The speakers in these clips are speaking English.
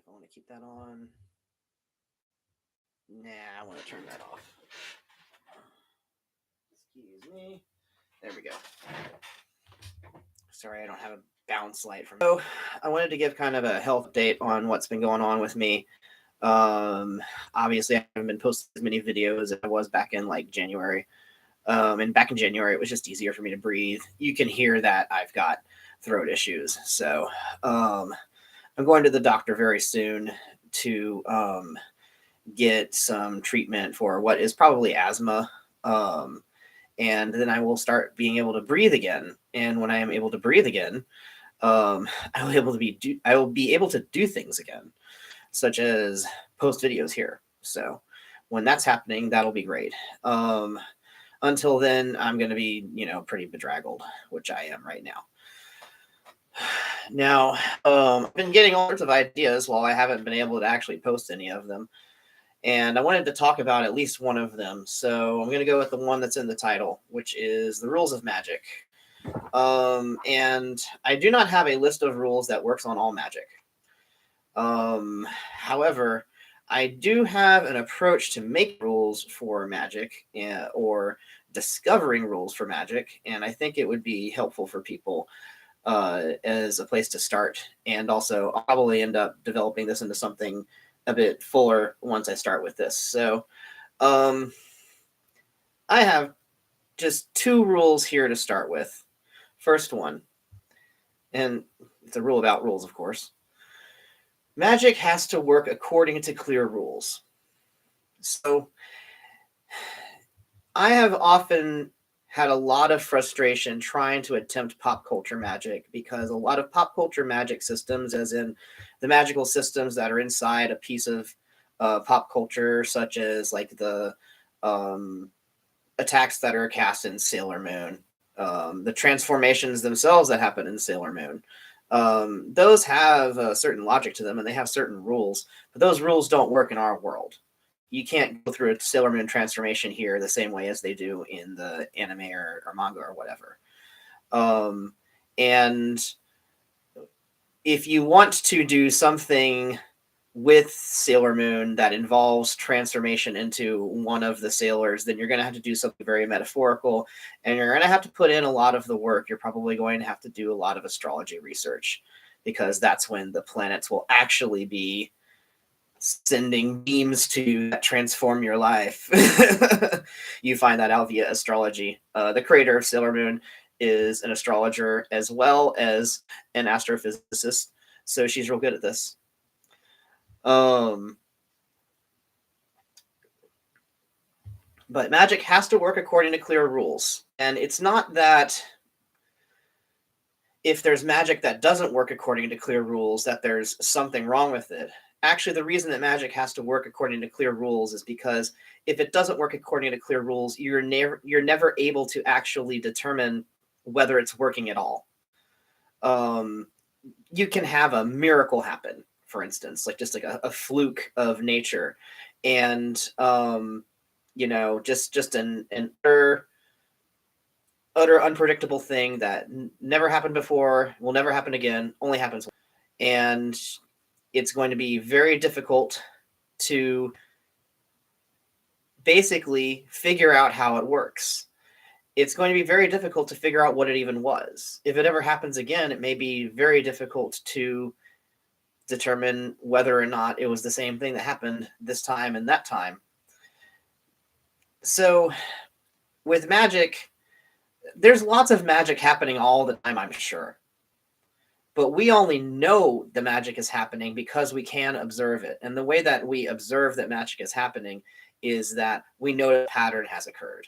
if I want to keep that on. Nah, I want to turn that off. Excuse me. There we go. Sorry, I don't have a bounce light from. So I wanted to give kind of a health update on what's been going on with me. Obviously, I haven't been posting as many videos as I was back in like January. And back in January, it was just easier for me to breathe. You can hear that I've got throat issues. So I'm going to the doctor very soon to get some treatment for what is probably asthma. And then I will start being able to breathe again. And when I am able to breathe again, I will be able to do things again, such as post videos here. So when that's happening, that'll be great. Until then, I'm going to be, pretty bedraggled, which I am right now. Now, I've been getting all sorts of ideas while I haven't been able to actually post any of them. And I wanted to talk about at least one of them. So I'm going to go with the one that's in the title, which is the rules of magic. And I do not have a list of rules that works on all magic. However, I do have an approach to make rules for magic or discovering rules for magic. And I think it would be helpful for people as a place to start. And also, I'll probably end up developing this into something a bit fuller once I start with this. So I have just 2 rules here to start with. First one, and it's a rule about rules, of course. Magic has to work according to clear rules. So I have often had a lot of frustration trying to attempt pop culture magic because a lot of pop culture magic systems, as in the magical systems that are inside a piece of pop culture, such as like the attacks that are cast in Sailor Moon, the transformations themselves that happen in Sailor Moon, those have a certain logic to them and they have certain rules, but those rules don't work in our world. You can't go through a Sailor Moon transformation here the same way as they do in the anime or manga or whatever. And if you want to do something with Sailor Moon that involves transformation into one of the sailors, then you're going to have to do something very metaphorical, and you're going to have to put in a lot of the work. You're probably going to have to do a lot of astrology research, because that's when the planets will actually be sending beams to transform your life. You find that out via astrology. The creator of Sailor Moon is an astrologer as well as an astrophysicist, so she's real good at this. But magic has to work according to clear rules. And it's not that if there's magic that doesn't work according to clear rules, that there's something wrong with it. Actually, the reason that magic has to work according to clear rules is because if it doesn't work according to clear rules, you're never able to actually determine whether it's working at all. You can have a miracle happen, for instance, like just like a fluke of nature, and just an utter unpredictable thing that never happened before, will never happen again, only happens, and it's going to be very difficult to basically figure out how it works. It's going to be very difficult to figure out what it even was. If it ever happens again, it may be very difficult to determine whether or not it was the same thing that happened this time and that time. So with magic, there's lots of magic happening all the time, I'm sure. But we only know the magic is happening because we can observe it. And the way that we observe that magic is happening is that we know a pattern has occurred.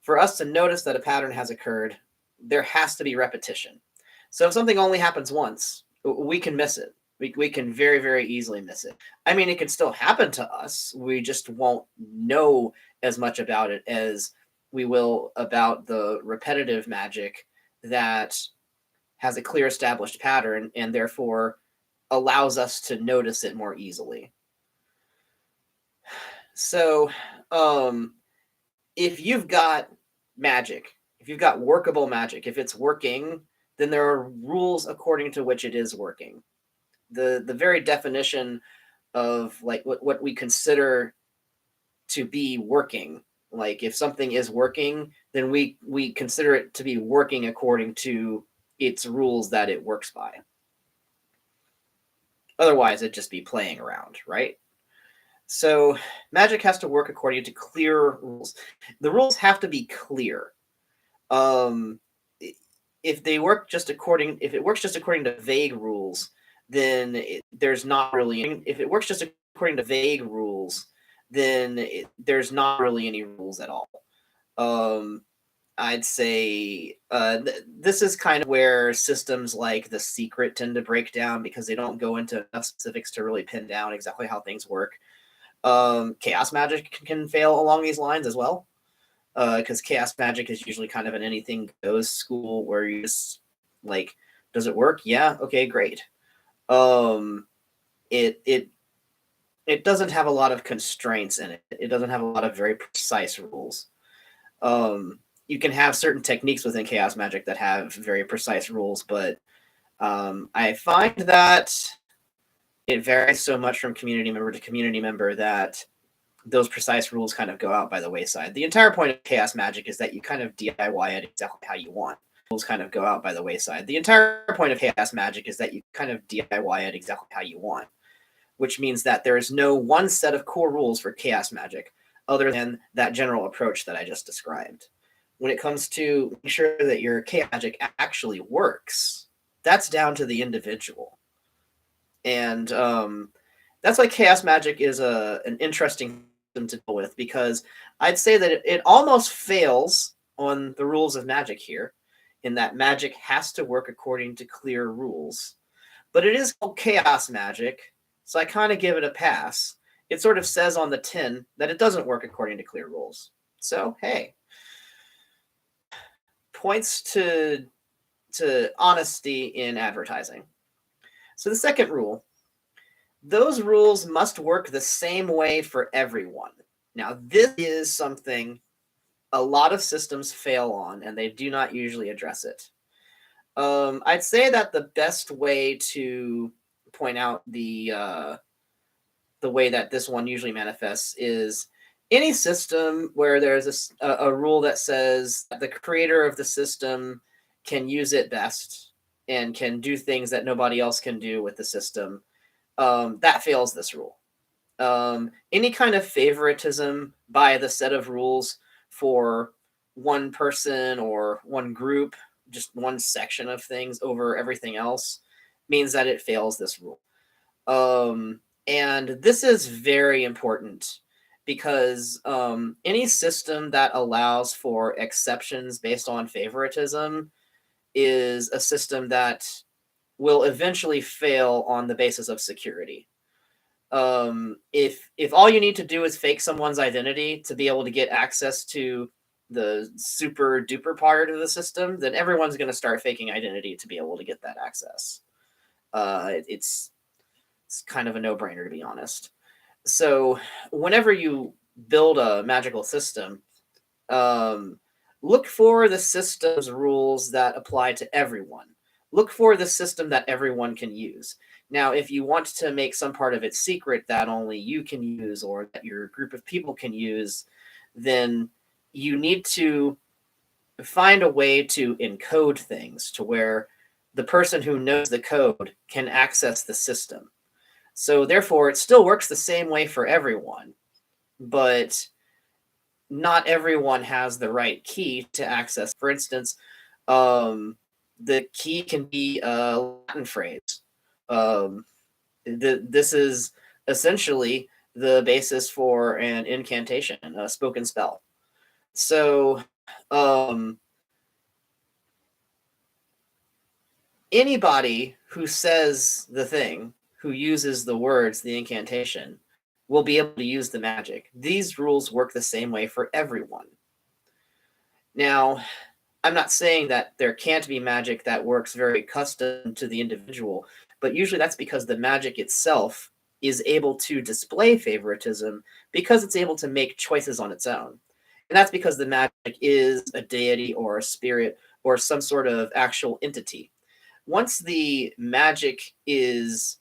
For us to notice that a pattern has occurred, there has to be repetition. So if something only happens once, we can miss it. We can very, very easily miss it. I mean, it can still happen to us. We just won't know as much about it as we will about the repetitive magic that has a clear established pattern and therefore allows us to notice it more easily. So if you've got magic, if you've got workable magic, if it's working, then there are rules according to which it is working. the very definition of like what we consider to be working. Like if something is working, then we consider it to be working according to its rules that it works by. Otherwise, it'd just be playing around, right? So magic has to work according to clear rules. The rules have to be clear. Um, if it works just according to vague rules, then there's not really. If it works just according to vague rules, then there's not really any rules at all. Um, I'd say this is kind of where systems like The Secret tend to break down because they don't go into enough specifics to really pin down exactly how things work. Chaos magic can fail along these lines as well, because chaos magic is usually kind of an anything goes school where you just like, does it work? Yeah, okay, great. It doesn't have a lot of constraints in it. It doesn't have a lot of very precise rules. You can have certain techniques within chaos magic that have very precise rules, but I find that it varies so much from community member to community member that those precise rules kind of go out by the wayside. The entire point of chaos magic is that you kind of DIY it exactly how you want. Rules kind of go out by the wayside. The entire point of chaos magic is that you kind of DIY it exactly how you want, which means that there is no one set of core rules for chaos magic other than that general approach that I just described. When it comes to making sure that your chaos magic actually works, that's down to the individual. And that's why chaos magic is an interesting system to deal with, because I'd say that it almost fails on the rules of magic here, in that magic has to work according to clear rules. But it is called chaos magic, so I kind of give it a pass. It sort of says on the tin that it doesn't work according to clear rules. So, hey, points to honesty in advertising. So the second rule, those rules must work the same way for everyone. Now, this is something a lot of systems fail on, and they do not usually address it. I'd say that the best way to point out the way that this one usually manifests is any system where there's a rule that says that the creator of the system can use it best and can do things that nobody else can do with the system. That fails this rule. Any kind of favoritism by the set of rules for one person or one group, just one section of things over everything else, means that it fails this rule. And this is very important because any system that allows for exceptions based on favoritism is a system that will eventually fail on the basis of security. If all you need to do is fake someone's identity to be able to get access to the super duper part of the system, then everyone's going to start faking identity to be able to get that access. It's kind of a no-brainer, to be honest. So whenever you build a magical system, look for the system's rules that apply to everyone. Look for the system that everyone can use. Now, if you want to make some part of it secret that only you can use or that your group of people can use, then you need to find a way to encode things to where the person who knows the code can access the system. So therefore, it still works the same way for everyone, but not everyone has the right key to access. For instance, the key can be a Latin phrase. This is essentially the basis for an incantation, a spoken spell. So anybody who says the thing, who uses the words, the incantation, will be able to use the magic. These rules work the same way for everyone. Now, I'm not saying that there can't be magic that works very custom to the individual, but usually that's because the magic itself is able to display favoritism because it's able to make choices on its own. And that's because the magic is a deity or a spirit or some sort of actual entity. Once the magic is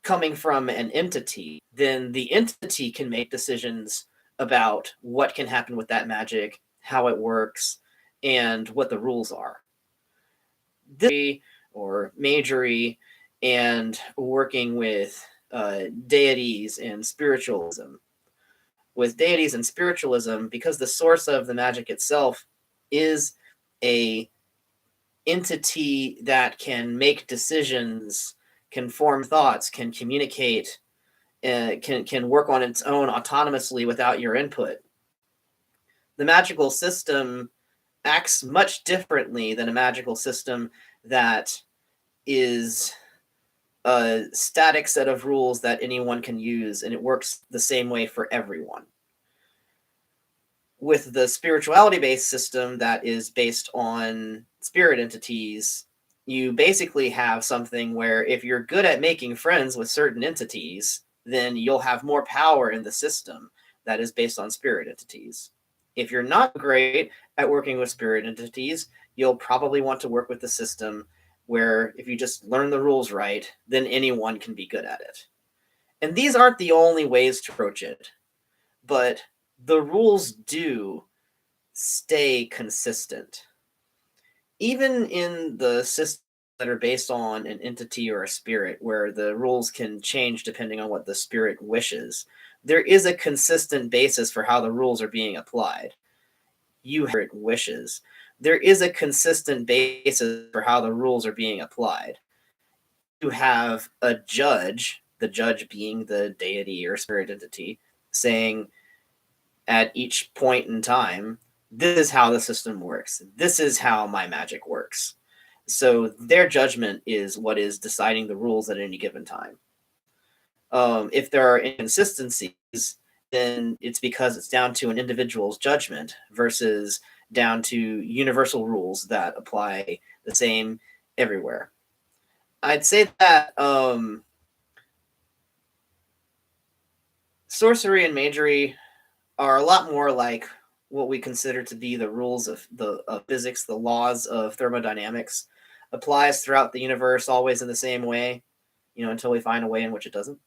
coming from an entity, then the entity can make decisions about what can happen with that magic, how it works, and what the rules are. This or majory and working with deities and spiritualism. With deities and spiritualism, because the source of the magic itself is a entity that can make decisions, can form thoughts, can communicate, can work on its own autonomously without your input. The magical system acts much differently than a magical system that is a static set of rules that anyone can use, and it works the same way for everyone. With the spirituality-based system that is based on spirit entities, you basically have something where if you're good at making friends with certain entities, then you'll have more power in the system that is based on spirit entities. If you're not great at working with spirit entities, you'll probably want to work with the system where if you just learn the rules right, then anyone can be good at it. And these aren't the only ways to approach it, but the rules do stay consistent. Even in the systems that are based on an entity or a spirit, where the rules can change depending on what the spirit wishes, there is a consistent basis for how the rules are being applied. You have it wishes. There is a consistent basis for how the rules are being applied. You have a judge, the judge being the deity or spirit entity, saying at each point in time, this is how the system works. This is how my magic works. So their judgment is what is deciding the rules at any given time. If there are inconsistencies, then it's because it's down to an individual's judgment versus down to universal rules that apply the same everywhere. I'd say that sorcery and magery are a lot more like what we consider to be the rules of physics, the laws of thermodynamics, applies throughout the universe always in the same way, until we find a way in which it doesn't.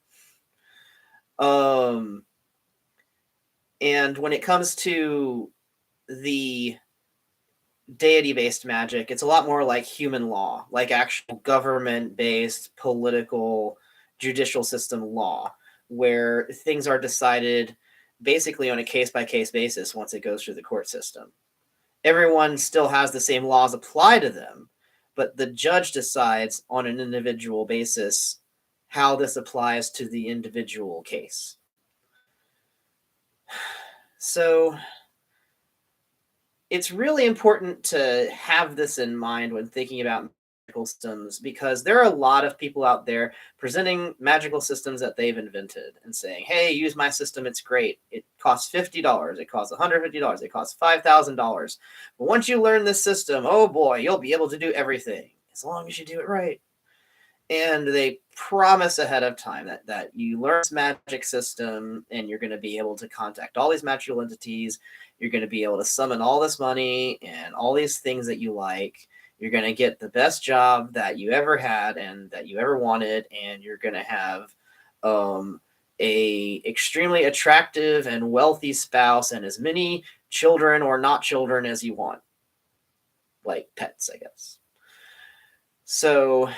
And when it comes to the deity-based magic, it's a lot more like human law, like actual government-based political judicial system law, where things are decided basically on a case-by-case basis once it goes through the court system. Everyone still has the same laws apply to them, but the judge decides on an individual basis how this applies to the individual case. So it's really important to have this in mind when thinking about magical systems, because there are a lot of people out there presenting magical systems that they've invented and saying, hey, use my system, it's great. It costs $50, it costs $150, it costs $5,000. But once you learn this system, oh boy, you'll be able to do everything as long as you do it right. And they promise ahead of time that you learn this magic system and you're going to be able to contact all these magical entities. You're going to be able to summon all this money and all these things that you like. You're going to get the best job that you ever had and that you ever wanted. And you're going to have a extremely attractive and wealthy spouse and as many children or not children as you want. Like pets, I guess. So...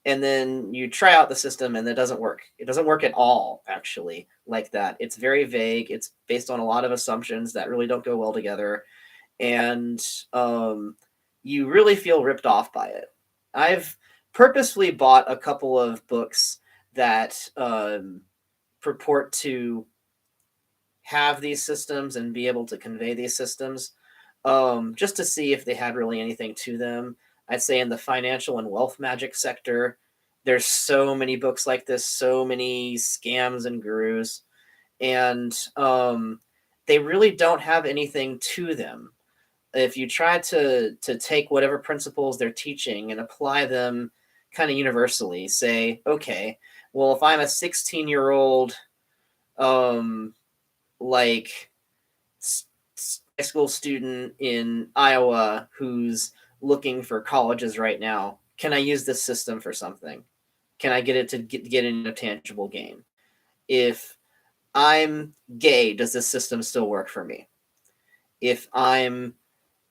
and then you try out the system and it doesn't work. It doesn't work at all, actually, like that. It's very vague. It's based on a lot of assumptions that really don't go well together. And you really feel ripped off by it. I've purposely bought a couple of books that purport to have these systems and be able to convey these systems, just to see if they had really anything to them. I'd say in the financial and wealth magic sector, there's so many books like this, so many scams and gurus, and they really don't have anything to them. If you try to take whatever principles they're teaching and apply them kind of universally, say, okay, well, if I'm a 16-year-old, like high school student in Iowa who's looking for colleges right now, can I use this system for something? can I get it to get into tangible gain? If I'm gay, does this system still work for me? If I'm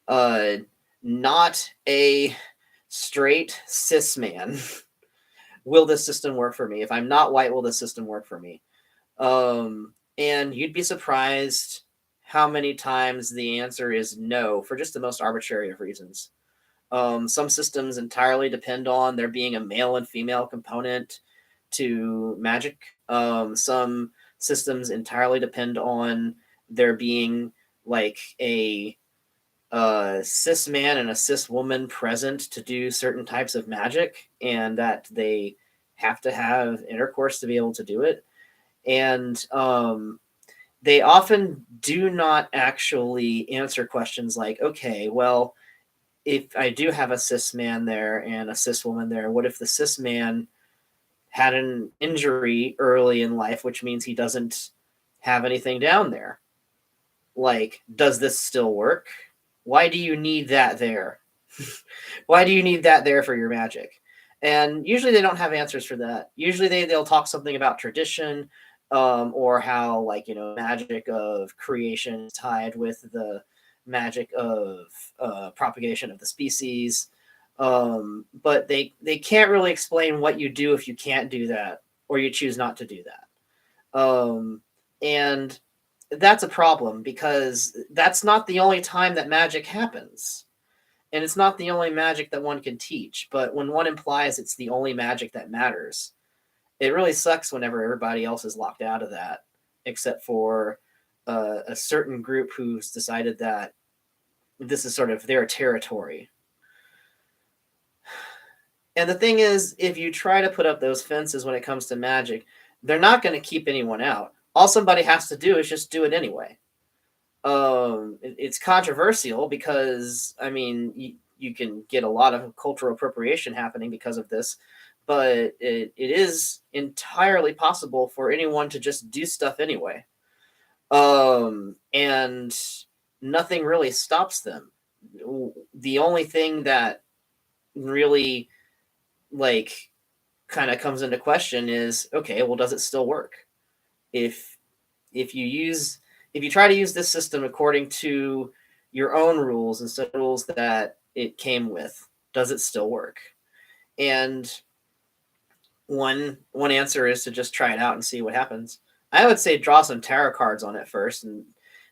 uh, not a straight cis man, will this system work for me? If I'm not white, will this system work for me? And you'd be surprised how many times the answer is no for just the most arbitrary of reasons. Some systems entirely depend on there being a male and female component to magic. Some systems entirely depend on there being like a cis man and a cis woman present to do certain types of magic, and that they have to have intercourse to be able to do it. And they often do not actually answer questions like, okay, well, if I do have a cis man there and a cis woman there, what if the cis man had an injury early in life, which means he doesn't have anything down there? Like, does this still work? Why do you need that there? Why do you need that there for your magic? And usually they don't have answers for that. Usually they'll talk something about tradition, or how, like, magic of creation is tied with the magic of propagation of the species. But they can't really explain what you do if you can't do that or you choose not to do that. And that's a problem, because that's not the only time that magic happens. And it's not the only magic that one can teach. But when one implies it's the only magic that matters, it really sucks whenever everybody else is locked out of that, except for a certain group who's decided that this is sort of their territory. And the thing is, if you try to put up those fences when it comes to magic, they're not going to keep anyone out. All somebody has to do is just do it anyway. It's controversial because, I mean, you can get a lot of cultural appropriation happening because of this, but it is entirely possible for anyone to just do stuff anyway. And nothing really stops them. The only thing that really, like, kind of comes into question is, okay, well, does it still work? If you try to use this system according to your own rules instead of rules that it came with, does it still work? And one answer is to just try it out and see what happens. I would say draw some tarot cards on it first, and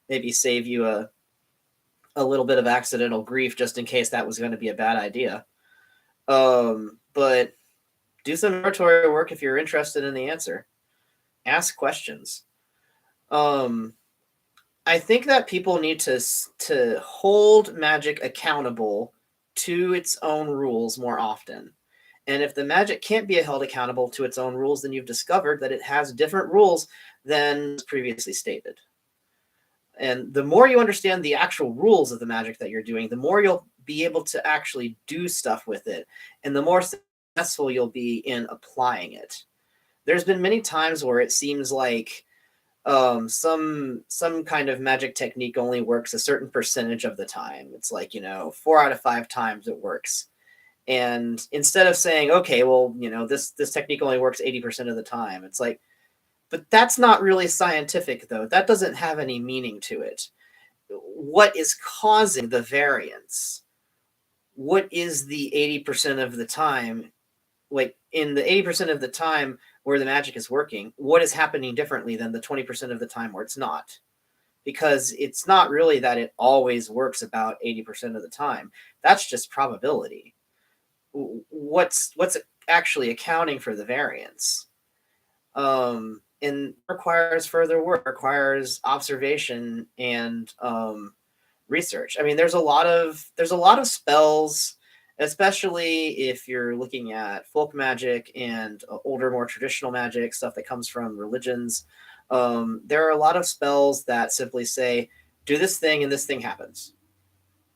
maybe save you a little bit of accidental grief just in case that was going to be a bad idea. But do some oratory work if you're interested in the answer. Ask questions. I think that people need to hold magic accountable to its own rules more often. And if the magic can't be held accountable to its own rules, then you've discovered that it has different rules than previously stated. And the more you understand the actual rules of the magic that you're doing, the more you'll be able to actually do stuff with it, and the more successful you'll be in applying it. There's been many times where it seems like some kind of magic technique only works a certain percentage of the time. It's like, 4 out of 5 times it works. And instead of saying, okay, well, this technique only works 80% of the time, it's like, but that's not really scientific, though. That doesn't have any meaning to it. What is causing the variance? What is the 80% of the time? Like, in the 80% of the time where the magic is working, what is happening differently than the 20% of the time where it's not? Because it's not really that it always works about 80% of the time. That's just probability. What's actually accounting for the variance? And requires further work, requires observation and research. I mean, there's a lot of spells, especially if you're looking at folk magic and older, more traditional magic, stuff that comes from religions. There are a lot of spells that simply say, do this thing and this thing happens.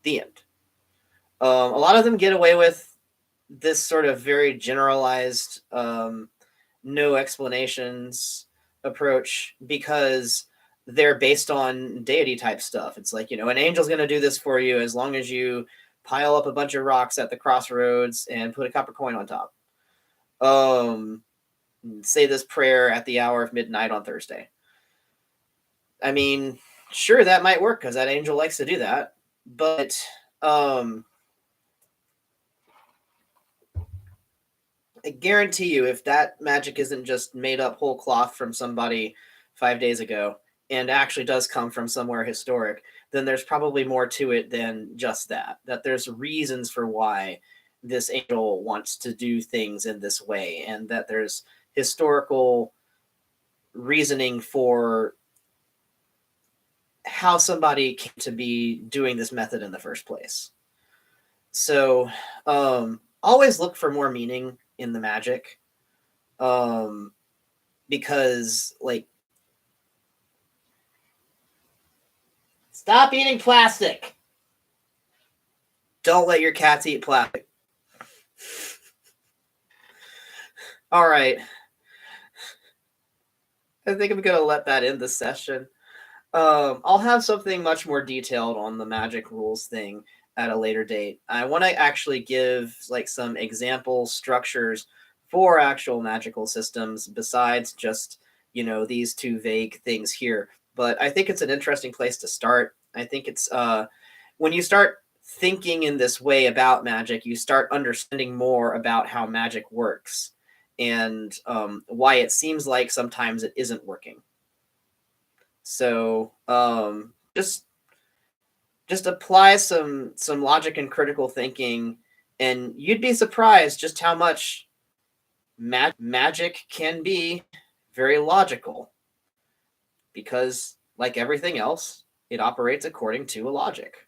The end. A lot of them get away with this sort of very generalized, no explanations approach because they're based on deity type stuff. It's like, an angel's going to do this for you as long as you pile up a bunch of rocks at the crossroads and put a copper coin on top. say this prayer at the hour of midnight on Thursday. I mean, sure, that might work because that angel likes to do that. But I guarantee you, if that magic isn't just made up whole cloth from somebody 5 days ago and actually does come from somewhere historic, then there's probably more to it than just that. That there's reasons for why this angel wants to do things in this way, and that there's historical reasoning for how somebody came to be doing this method in the first place. So always look for more meaning in the magic, because like, stop eating plastic. Don't let your cats eat plastic. All right. I think I'm gonna let that end the session. I'll have something much more detailed on the magic rules thing at a later date. I want to actually give like some example structures for actual magical systems besides just, these two vague things here. But I think it's an interesting place to start. I think it's when you start thinking in this way about magic, you start understanding more about how magic works and why it seems like sometimes it isn't working. So just apply some logic and critical thinking, and you'd be surprised just how much magic can be very logical, because like everything else, it operates according to a logic.